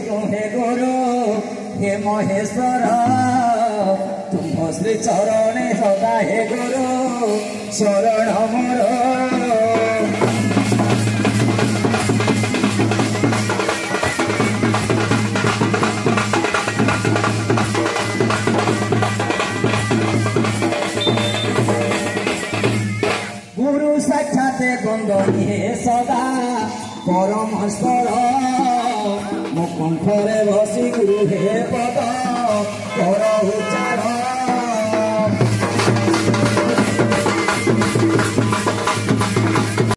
तुहे गुरु हे महेश्वर तुम श्री चरणे सदा हे गुरु शरण मोर गुरु साक्षात बंदनी हे सदा परमेश्वर मुकुंठरे बसी गुरु हे पद कर उच्चार